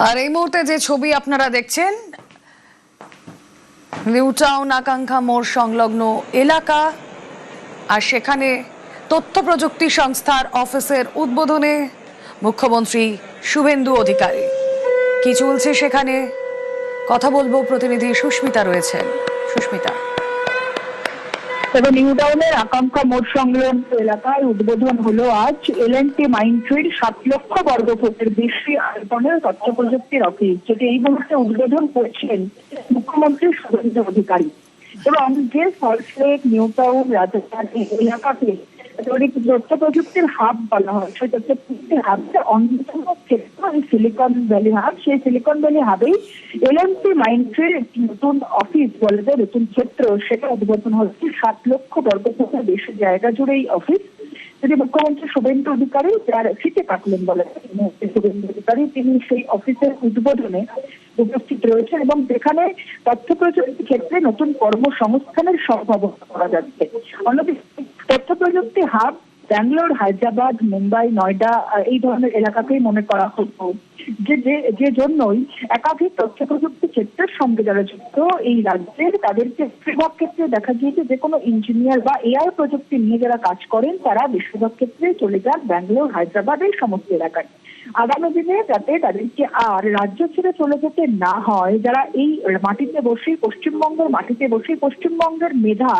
আর এই মুহূর্তে যে ছবি আপনারা দেখছেন, নিউ টাউন আকাঙ্ক্ষা মোড় সংলগ্ন এলাকা, আর সেখানে তথ্য প্রযুক্তি সংস্থার অফিসের উদ্বোধনে মুখ্যমন্ত্রী শুভেন্দু অধিকারী। কি চলছে সেখানে কথা বলবো, প্রতিনিধি সুস্মিতা রয়েছেন। সুস্মিতা, তবে নিউ টাউনের আকাঙ্ক্ষা মোড় সংলগ্ন এলাকায় উদ্বোধন হলো আজ এল&টি মাইন্ডট্রির 7 লক্ষ বর্গ ফুটের বেশি আয়তনের তথ্য প্রযুক্তির অফিস, যেটি এই মুহূর্তে উদ্বোধন করছেন মুখ্যমন্ত্রী শুভেন্দু অধিকারী। এবং যে সল্টলেক, নিউ টাউন, রাজধানী এলাকাকে তথ্য প্রযুক্তির হাব বলা হয়, সেই তথ্য প্রযুক্তির হাবের অন্যতম ক্ষেত্র এই সিলিকন ভ্যালি হাব। সেই সিলিকন ভ্যালি হাবেই এল&টি মাইন্ডট্রির একটি নতুন অফিস বলে যে নতুন ক্ষেত্র, সেটা উদ্বোধন হচ্ছে। 7 লক্ষ বর্গ ফুটের বেশি জায়গা জুড়ে এই অফিস, যদি মুখ্যমন্ত্রী শুভেন্দু অধিকারী যার ফিতে কাটলেন বলে শুভেন্দু অধিকারী, তিনি সেই অফিসের উদ্বোধনে উপস্থিত রয়েছেন এবং যেখানে তথ্য প্রযুক্তি ক্ষেত্রে নতুন কর্মসংস্থানের সম্ভাবনা করা যাচ্ছে। অন্যদিকে তথ্য প্রযুক্তি হাব ব্যাঙ্গালোর, হায়দ্রাবাদ, মুম্বাই, নয়ডা এই ধরনের এলাকাকেই মনে করা হতো, যে জন্যই একাধিক তথ্য প্রযুক্তি ক্ষেত্রের সঙ্গে যারা যুক্ত এই রাজ্যের, তাদেরকে বেশিরভাগ ক্ষেত্রে দেখা গিয়েছে যে কোনো ইঞ্জিনিয়ার বা এআই প্রযুক্তি নিয়ে যারা কাজ করেন তারা বেশিরভাগ ক্ষেত্রে চলে যান ব্যাঙ্গালোর, হায়দ্রাবাদ এই সমস্ত এলাকায়। আগামী দিনে যাতে তাদেরকে আর রাজ্য ছেড়ে চলে যেতে না হয়, যারা এই মাটিতে বসেই পশ্চিমবঙ্গের মাটিতে বসেই পশ্চিমবঙ্গের মেধা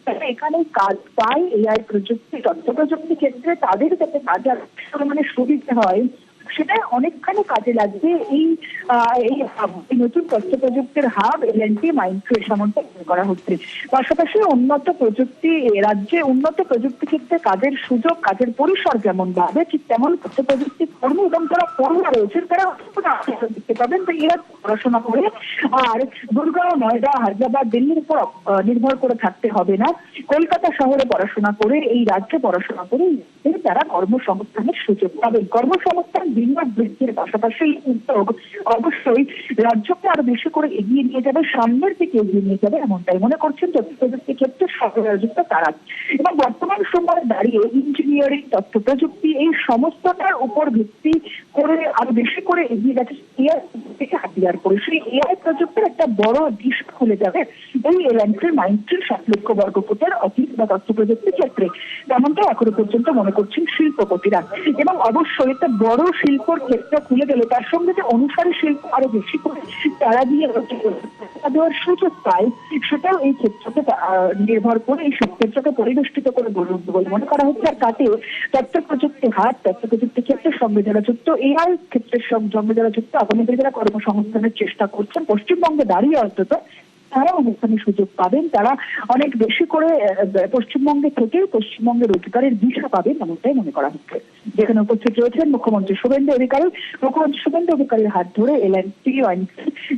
তারা এখানেই কাজ পায় এআই প্রযুক্তি, তথ্য প্রযুক্তি ক্ষেত্রে তাদের যাতে কাজে মানে সুবিধা হয়, সেটা অনেকখানি কাজে লাগবে এই নতুন তথ্য প্রযুক্তির হাব এল&টি মাইন্ডট্রির সমর্থন করা হচ্ছে। পাশাপাশি উন্নত প্রযুক্তি রাজ্যে উন্নত প্রযুক্তি ক্ষেত্রে কাজের সুযোগ, কাজের পরিসর যেমন বাড়বে, ঠিক তেমন তথ্য প্রযুক্তি কর্মী এবং যারা পড়ুয়া রয়েছেন তারা দেখতে পাবেন যে এরা পড়াশোনা করে আর গুরগাঁও, নয়ডা, হায়দ্রাবাদ, দিল্লির উপর নির্ভর করে থাকতে হবে না। কলকাতা শহরে পড়াশোনা করে, এই রাজ্যে পড়াশোনা করে তারা কর্মসংস্থানের সুযোগ পাবেন। কর্মসংস্থান বিনিয়োগ বৃদ্ধির পাশাপাশি উদ্যোগ অবশ্যই রাজ্যকে আরো বেশি করে এগিয়ে নিয়ে যাবে, সামনের দিকে এগিয়ে নিয়ে যাবে, এমনটাই মনে করছেন তথ্য প্রযুক্তি ক্ষেত্রে সহযোগিত তারা। এবং বর্তমান সময়ে দাঁড়িয়ে ইঞ্জিনিয়ারিং, তথ্য প্রযুক্তি এই সমস্তটার উপর ভিত্তি করে আরো বেশি করে এগিয়ে যাচ্ছে এআই থেকে হাতিয়ার করে। সেই এআই প্রযুক্তির একটা বড় দিশ খুলে যাবে এই এল&টি মাইন্ডট্রির 7 লক্ষ বর্গ ফুটের অফিস বা তথ্য প্রযুক্তি ক্ষেত্রে, তেমনটা এখনো পর্যন্ত মনে করছেন শিল্পপতিরা। এবং অবশ্যই একটা বড় শিল্পর ক্ষেত্র খুলে গেলে তার সঙ্গে যে অনুসারী শিল্প আরো বেশি করে তারা দিয়ে দেওয়ার সুযোগ পায়, সেটাও এই ক্ষেত্রকে নির্ভর করে এই সব ক্ষেত্রকে পরিবেষ্টিত করে গড়ে উঠবে বলে মনে করা হচ্ছে। আর তাতে তথ্য প্রযুক্তি হাত, তথ্য প্রযুক্তি ক্ষেত্রের সঙ্গে যারা যুক্ত, এআই ক্ষেত্রের সঙ্গে যারা যুক্ত, আগামী দিনে যারা কর্মসংস্থানের চেষ্টা করছেন পশ্চিমবঙ্গে দাঁড়িয়ে অন্তত, তারা অনেকখানি সুযোগ পাবেন, তারা অনেক বেশি করে পশ্চিমবঙ্গে থেকে পশ্চিমবঙ্গের রোজগারের দিশা পাবেন, এমনটাই মনে করা হচ্ছে। যেখানে উপস্থিত রয়েছেন মুখ্যমন্ত্রী শুভেন্দু অধিকারী। মুখ্যমন্ত্রী শুভেন্দু অধিকারীর হাত ধরে এল&টি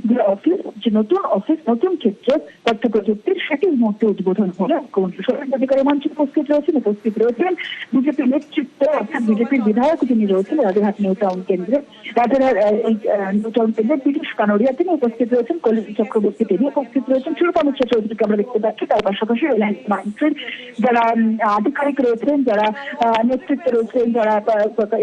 যে অফিস, যে নতুন অফিস, নতুন ক্ষেত্র তথ্য প্রযুক্তির, সেটির মধ্যে উদ্বোধন হলো। মুখ্যমন্ত্রী শুভেন্দু অধিকারী মঞ্চে উপস্থিত রয়েছেন বিজেপির নেতৃত্ব, অর্থাৎ বিজেপির বিধায়ক যিনি রয়েছেন রাজারহাট নিউ টাউন কেন্দ্রে, রাজারহাট এই নিউ টাউন কেন্দ্রের বিদেশ কানোরিয়া তিনি উপস্থিত রয়েছেন, কল্যাণী চক্রবর্তী তিনি উপস্থিত রয়েছেন, সুরূপা মিশ্র চৌধুরীকে আমরা দেখতে পাচ্ছি। তার পাশাপাশি এল&টি মাইন্ডট্রির যারা আধিকারিক রয়েছেন, যারা নেতৃত্বে রয়েছেন, যারা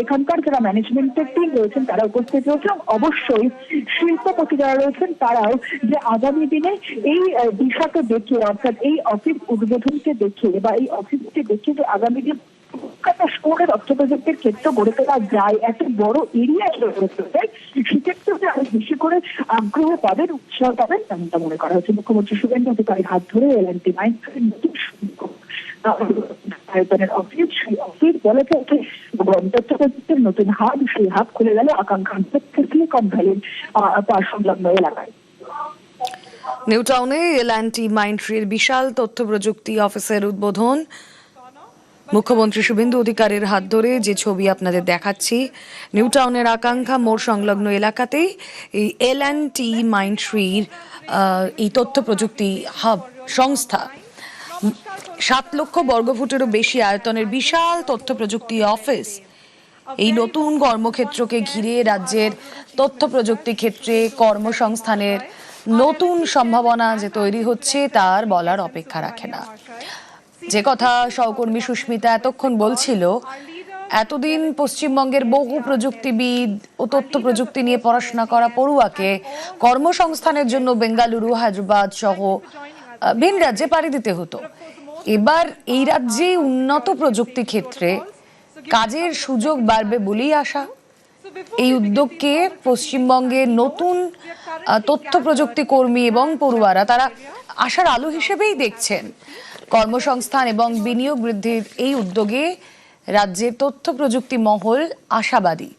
এখানকার যারা ম্যানেজমেন্টের টিম রয়েছেন তারা উপস্থিত রয়েছেন। অবশ্যই শিল্পপতি যারা রয়েছেন তারাও যে আগামী দিনে এই দিশাকে দেখে, অর্থাৎ এই অফিস উদ্বোধনকে দেখে বা এই অফিসকে দেখে যে আগামী দিন কলকাতা শহরে তথ্য প্রযুক্তির ক্ষেত্র গড়ে তোলা যায়, এত বড় এরিয়া গড়ে তোলা যায়, সেক্ষেত্রে আরো বেশি করে আগ্রহ পাবেন, উৎসাহ পাবেন, তেমনটা মনে করা হচ্ছে। মুখ্যমন্ত্রী শুভেন্দু অধিকারীর হাত ধরে এল&টি মাইন্ডট্রির নতুন আয়তনের অফিস, সেই অফিস বলে থাকে তথ্য প্রযুক্তির নতুন হাব, সেই হাব খুলে গেল আকাঙ্ক্ষা সিলিকন ভ্যালির সংলগ্ন এলাকায়। নিউ টাউনে এল&টি মাইন্ডট্রির বিশাল তথ্য প্রযুক্তি অফিসের উদ্বোধন মুখ্যমন্ত্রী শুভেন্দু অধিকারীর হাত ধরে, যে ছবি আপনাদের দেখাচ্ছি নিউ টাউনের আকাঙ্ক্ষা মোড় সংলগ্ন এলাকাতেই এই এল&টি মাইন্ডট্রির এই তথ্য প্রযুক্তি হাব সংস্থা 7 লক্ষ বর্গফুটেরও বেশি আয়তনের বিশাল তথ্য প্রযুক্তি অফিস। এই নতুন কর্মক্ষেত্রকে ঘিরে রাজ্যের তথ্য প্রযুক্তি ক্ষেত্রে কর্মসংস্থানের নতুন সম্ভাবনা যে তৈরি হচ্ছে তার বলার অপেক্ষা রাখে না। যে কথা সহকর্মী সুস্মিতা এতক্ষণ বলছিল, এতদিন পশ্চিমবঙ্গের বহু প্রযুক্তিবিদ ও তথ্য প্রযুক্তি নিয়ে পড়াশোনা করা পড়ুয়াকে কর্মসংস্থানের জন্য বেঙ্গালুরু, হায়দ্রাবাদ সহ ভিন রাজ্যে পাড়ি দিতে হতো। এবার এই রাজ্যে উন্নত প্রযুক্তি ক্ষেত্রে কাজের সুযোগ বাড়বে বলেই আশা। এই উদ্যোগকে পশ্চিমবঙ্গের নতুন তথ্য প্রযুক্তি কর্মী এবং পড়ুয়ারা তারা আশার আলো হিসেবেই দেখছেন। কর্মসংস্থান এবং বিনিয়োগ বৃদ্ধির এই উদ্যোগে রাজ্যের তথ্য প্রযুক্তি মহল আশাবাদী।